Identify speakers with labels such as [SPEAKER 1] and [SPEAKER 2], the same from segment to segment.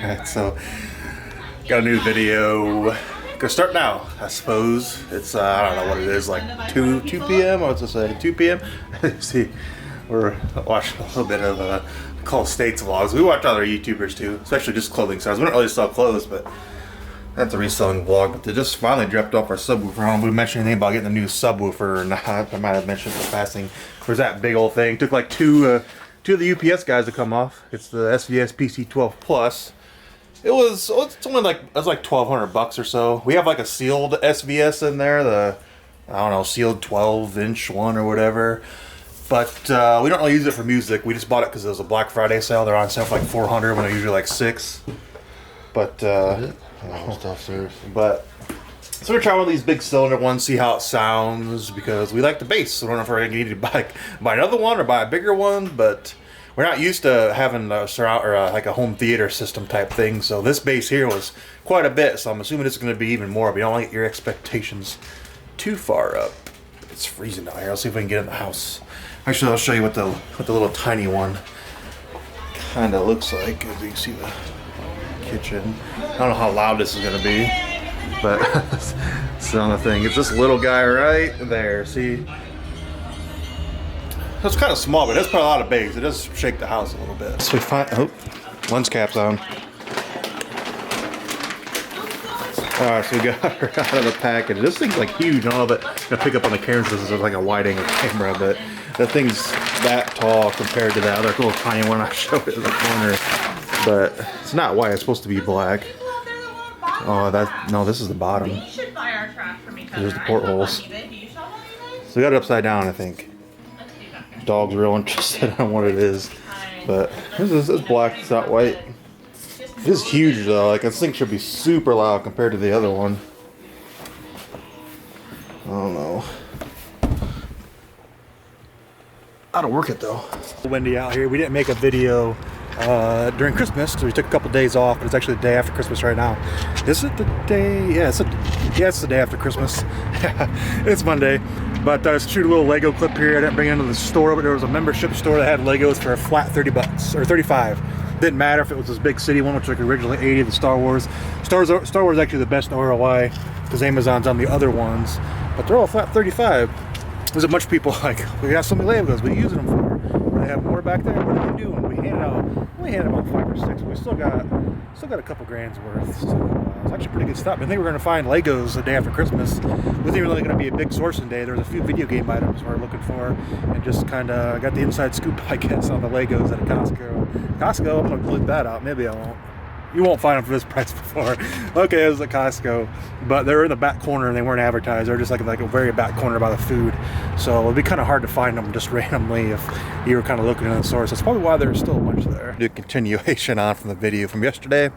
[SPEAKER 1] Alright, so got a new video. Gonna start now, I suppose. It's I don't know what it is, like 2 p.m. What's it say? 2 p.m. See, we're watching a little bit of Call States vlogs. We watch other YouTubers too, especially just clothing stores. We don't really sell clothes, but that's a reselling vlog. But they just finally dropped off our subwoofer. I don't know if we mentioned anything about getting a new subwoofer or not. I might have mentioned in passing. There's that big old thing. It took like two of the UPS guys to come off. It's the SVS PC12 Plus. It's only like, it's like $1,200 or so. We have like a sealed SVS in there, the, I don't know, sealed 12-inch one or whatever. But we don't really use it for music. We just bought it because it was a Black Friday sale. They're on sale for like $400 when they're usually like $600. But so we're trying one of these big cylinder ones, see how it sounds, because we like the bass. So I don't know if we're gonna need to buy another one or buy a bigger one, but we're not used to having a surround or like a home theater system type thing. So this bass here was quite a bit. So I'm assuming it's going to be even more. But you don't want to get your expectations too far up. It's freezing out here. I'll see if I can get in the house. Actually, I'll show you what the little tiny one kind of looks like. As you can see the kitchen. I don't know how loud this is going to be, but it's on the thing. It's this little guy right there. See. It's kind of small, but it's probably a lot of bass. It does shake the house a little bit. So we find, oh, lens cap's on. Alright, so we got her out of the package. This thing's like huge. I don't know if it's gonna pick up on the camera since it's like a wide angle camera, but that thing's that tall compared to that other little tiny one I showed in the corner. But it's not white, it's supposed to be black. Oh, no, this is the bottom. There's the portholes. So we got it upside down, I think. Dog's real interested on what it is, but this is black, it's not white. It is huge though, like this thing should be super loud compared to the other one. I don't know. That'll work it though. Windy out here. We didn't make a video during Christmas, so we took a couple days off, but it's actually the day after Christmas right now. Is it the day? Yeah, it's the day after Christmas. It's Monday. But I shoot a little Lego clip here. I didn't bring it into the store, but there was a membership store that had Legos for a flat $30 or $35. Didn't matter if it was this big city one, which was like originally $80, the Star Wars. Star Wars is actually the best ROI because Amazon's on the other ones, but they're all flat $35. There's a bunch of people like, we got so many Legos, what are you using them for? They have more back there. What are they doing? We handed about 5 or 6, but we still got a couple grand's worth. So it's actually pretty good stuff. I think we were going to find Legos the day after Christmas. It wasn't really going to be a big sourcing day. There was a few video game items we were looking for, and just kind of got the inside scoop, I guess, on the Legos at a Costco. I'm going to clip that out. Maybe I won't. You won't find them for this price before. Okay, it was at Costco, but they were in the back corner and they weren't advertised. They were just like a very back corner by the food. So it'd be kind of hard to find them just randomly if you were kind of looking in the source. That's probably why there's still a bunch there. Do a continuation on from the video from yesterday.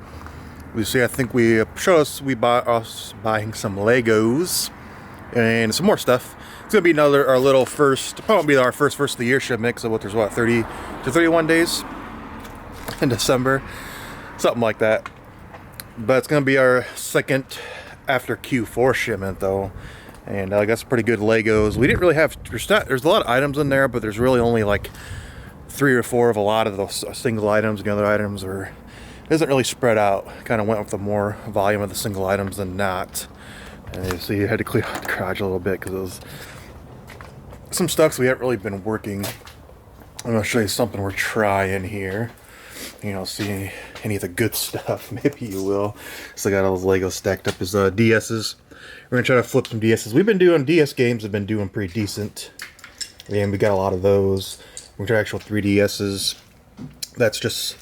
[SPEAKER 1] We see, I think we bought us buying some Legos and some more stuff. It's gonna be our little first, probably our first of the year shipment. So there's what, 30 to 31 days in December. Something like that. But it's going to be our second after Q4 shipment though. And I got some pretty good Legos. We didn't really have, there's a lot of items in there, but there's really only like 3 or 4 of a lot of those single items. And the other items isn't really spread out. Kind of went with the more volume of the single items than not. And so you had to clear out the garage a little bit because it was some stuff so we haven't really been working. I'm going to show you something we're trying here. You know, see any of the good stuff, maybe you will. So I got all those Legos stacked up as DS's. We're gonna try to flip some DS's. We've been doing DS games, have been doing pretty decent. And we got a lot of those. We're trying actual 3DS's. That's just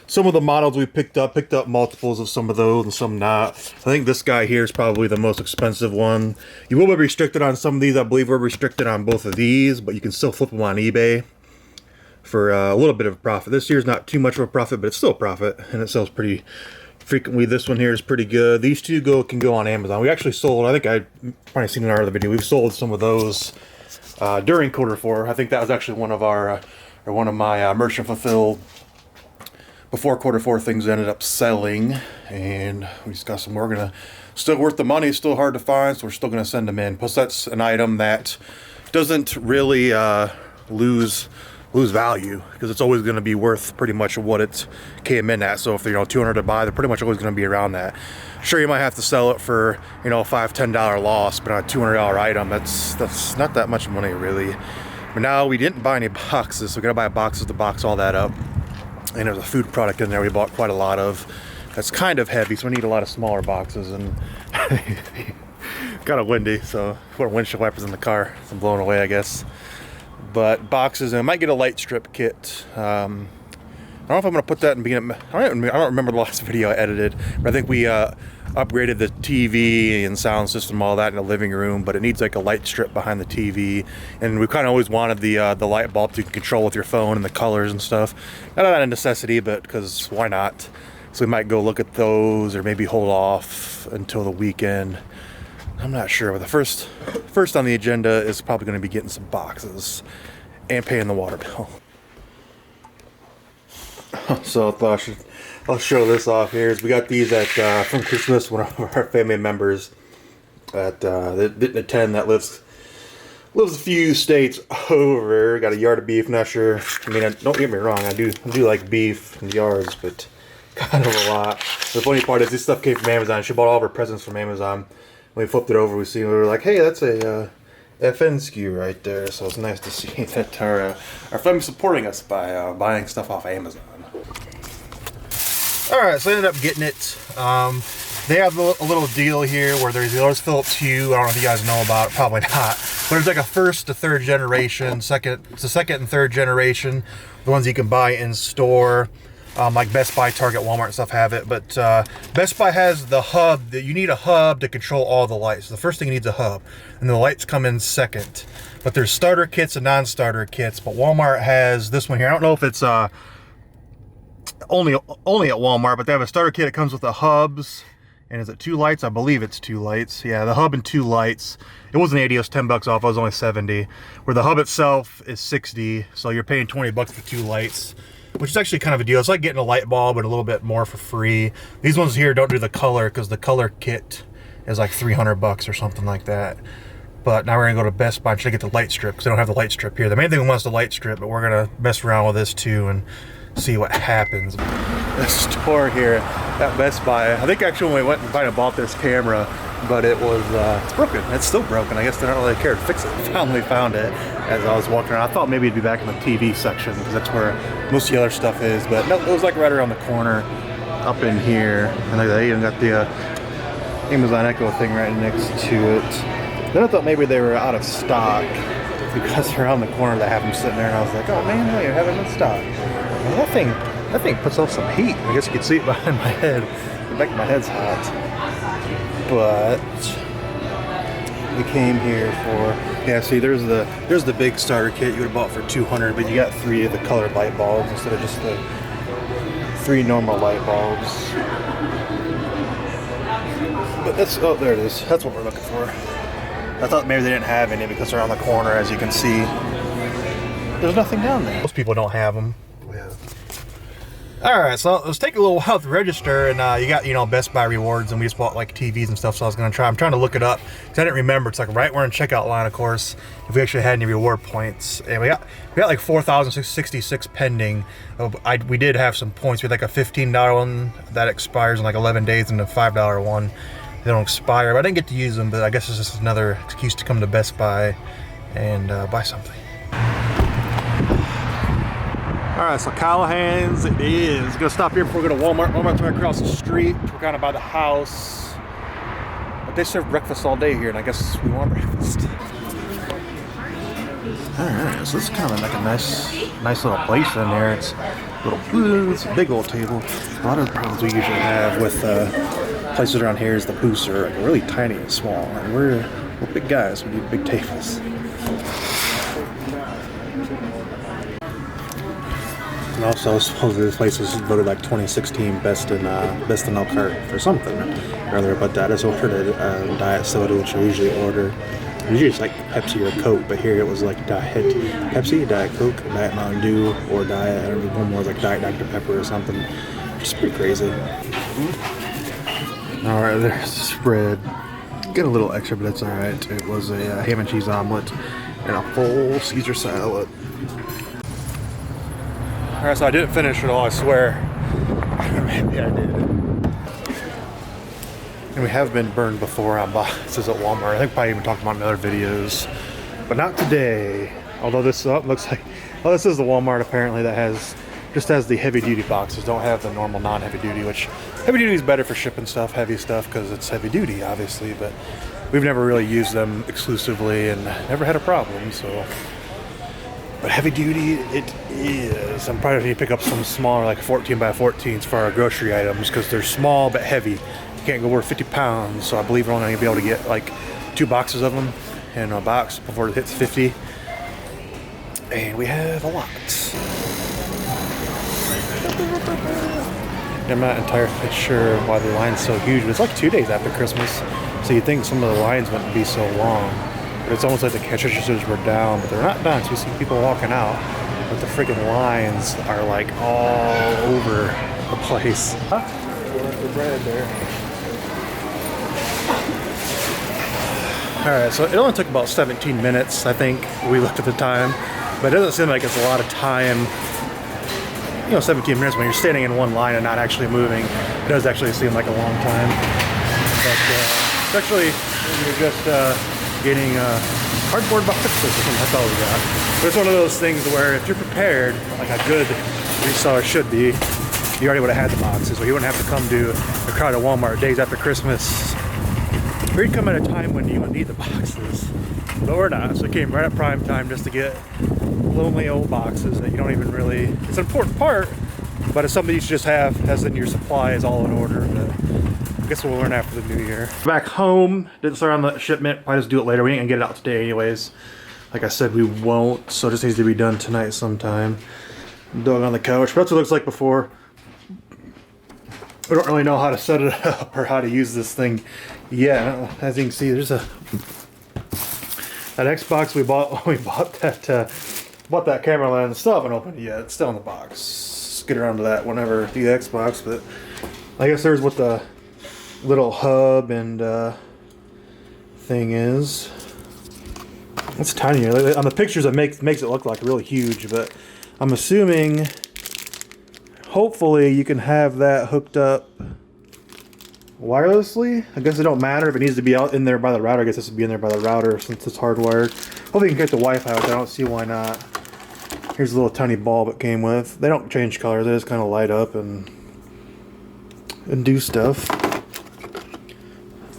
[SPEAKER 1] some of the models we picked up multiples of some of those and some not. I think this guy here is probably the most expensive one. You will be restricted on some of these. I believe we're restricted on both of these, but you can still flip them on eBay for a little bit of a profit. This year's not too much of a profit, but it's still a profit, and it sells pretty frequently. This one here is pretty good. These two can go on Amazon. We actually sold, I think I've probably seen in our other video, we've sold some of those during Q4. I think that was actually one of my merchant fulfilled before Q4 things ended up selling, and we just got some more. Still worth the money, still hard to find, so we're still gonna send them in. Plus that's an item that doesn't really lose lose value, because it's always going to be worth pretty much what it came in at. So if they're, you know, $200 to buy, they're pretty much always going to be around that. Sure, you might have to sell it for, you know, $5-10 loss, but on a $200 item, that's not that much money really. But now we didn't buy any boxes, so we got to buy boxes to box all that up. And there's a food product in there we bought quite a lot of. That's kind of heavy, so we need a lot of smaller boxes. And kind of windy, so put windshield wipers in the car. So I'm blown away, I guess. But boxes, and I might get a light strip kit. I don't know if I'm going to put that in beginning. I don't remember the last video I edited, but I think we upgraded the TV and sound system, all that in the living room, but it needs like a light strip behind the TV. And we kind of always wanted the light bulb to control with your phone and the colors and stuff. Not a necessity, but because why not? So we might go look at those, or maybe hold off until the weekend. I'm not sure, but the first on the agenda is probably going to be getting some boxes and paying the water bill. So I thought I'll show this off here. We got these at from Christmas. One of our family members that didn't attend, that lives a few states over. Got a yard of beef. Not sure. I mean, don't get me wrong. I do like beef and yards, but kind of a lot. The funny part is this stuff came from Amazon. She bought all of her presents from Amazon. When we flipped it over, we were like, hey, that's a FN SKU right there. So it's nice to see that our family's supporting us by buying stuff off Amazon. All right, so I ended up getting it. They have a little deal here where there's Phillips Hue. I don't know if you guys know about it, probably not. But there's like a first to third generation, it's the second and third generation, the ones you can buy in store. Like Best Buy, Target, Walmart and stuff have it, but Best Buy has the hub. That you need a hub to control all the lights. The first thing you need is a hub, and the lights come in second. But there's starter kits and non-starter kits. But Walmart has this one here. I don't know if it's only at Walmart, but they have a starter kit. It comes with the hubs, and is it 2 lights? I believe it's 2 lights. Yeah, the hub and 2 lights. It wasn't 80. It was $10 off. It was only 70. Where the hub itself is 60. So you're paying $20 for 2 lights, which is actually kind of a deal. It's like getting a light bulb and a little bit more for free. These ones here don't do the color because the color kit is like $300 or something like that. But now we're gonna go to Best Buy and try to get the light strip because they don't have the light strip here. The main thing we want is the light strip, but we're gonna mess around with this too and see what happens. The store here at Best Buy, I think actually when we went and bought this camera, but it was it's broken. It's still broken. I guess they don't really care to fix it. Finally found it as I was walking around. I thought maybe it'd be back in the TV section because that's where most of the other stuff is, but no, it was like right around the corner up in here. And they even got the Amazon Echo thing right next to it. Then I thought maybe they were out of stock because they're on the corner. They have them sitting there, and I was like, oh man, no, you have them in stock. Well, that thing puts off some heat. I guess you can see it behind my head. The back of my head's hot. But we came here for, yeah, see, there's the big starter kit you would have bought for $200, but you got 3 of the colored light bulbs instead of just the 3 normal light bulbs. But that's, oh, there it is. That's what we're looking for. I thought maybe they didn't have any because they're on the corner, as you can see. There's nothing down there. Most people don't have them. Yeah. All right, so let's take a little while to register, and you got, you know, Best Buy rewards, and we just bought like TVs and stuff. So I was gonna I'm trying to look it up because I didn't remember. It's like right where in checkout line, of course, if we actually had any reward points, and we got like 4,066 pending. We did have some points. We had like a $15 one that expires in like 11 days, and a $5 one. They don't expire, but I didn't get to use them. But I guess it's just another excuse to come to Best Buy and buy something. All right, so Callahan's it is. Gonna stop here before we go to Walmart. Walmart's right across the street. We're kind of by the house. But they serve breakfast all day here, and I guess we want breakfast. All right, so this is kind of like a nice little place in there. It's a little booths, a big old table. A lot of the problems we usually have with places around here is the booths are like really tiny and small, and we're big guys. We need big tables. And also, supposedly this place was voted like 2016 best in Elkhart for something rather. But I just ordered a diet soda, which I usually order. Usually it's like Pepsi or Coke, but here it was like Diet Pepsi, Diet Coke, Diet Mountain Dew, or Diet, I don't know, one more like Diet Dr. Pepper or something. Just pretty crazy. All right, there's the spread. Get a little extra, but it's all right. It was a ham and cheese omelet and a full Caesar salad. Alright, so I didn't finish it all, I swear. Maybe I did. And we have been burned before on boxes at Walmart. I think probably even talked about in other videos. But not today. Although this looks like, oh, this is the Walmart apparently that just has the heavy duty boxes. Don't have the normal non-heavy duty, which heavy duty is better for shipping stuff, heavy stuff, because it's heavy duty, obviously. But we've never really used them exclusively and never had a problem, so. But heavy duty, it is. I'm probably going to pick up some smaller, like 14 by 14s for our grocery items, because they're small but heavy. You can't go over 50 pounds, so I believe we're only going to be able to get like 2 boxes of them in a box before it hits 50. And we have a lot. I'm not entirely sure why the line's so huge, but it's like 2 days after Christmas, so you'd think some of the lines wouldn't be so long. But it's almost like the cash registers were down, but they're not done, so we see people walking out, but the freaking lines are like all over the place. Huh? The bread there. Alright, so it only took about 17 minutes, I think, we looked at the time. But it doesn't seem like it's a lot of time. You know, 17 minutes when you're standing in one line and not actually moving. It does actually seem like a long time. But especially when you're just getting cardboard boxes, that's all we got. But it's one of those things where if you're prepared, like a good reseller should be, you already would have had the boxes. So you wouldn't have to come to a crowded Walmart days after Christmas. Or you'd come at a time when you would need the boxes. But we're not, so it came right at prime time just to get lonely old boxes that you don't even really, it's an important part, but it's something you should just have, as in your supply is all in order. But I guess we'll learn after the new year. Back home, didn't start on the shipment, probably just do it later. We ain't gonna get it out today anyways. Like I said, we won't, so it just needs to be done tonight sometime. Dog on the couch, but that's what it looks like before. I don't really know how to set it up or how to use this thing yet. As you can see, there's that Xbox we bought when we bought that camera lens. Still haven't opened it yet. It's still in the box. Let's get around to that whenever the Xbox. But I guess there's what the little hub and thing is. It's tiny. On the pictures, it makes it look like really huge. But I'm assuming, hopefully, you can have that hooked up wirelessly. I guess it don't matter if it needs to be out in there by the router. I guess this would be in there by the router since it's hardwired. Hopefully you can get the Wi-Fi, which I don't see why not. Here's a little tiny bulb it came with. They don't change colors, they just kind of light up and do stuff.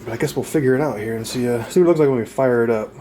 [SPEAKER 1] But I guess we'll figure it out here and see what it looks like when we fire it up.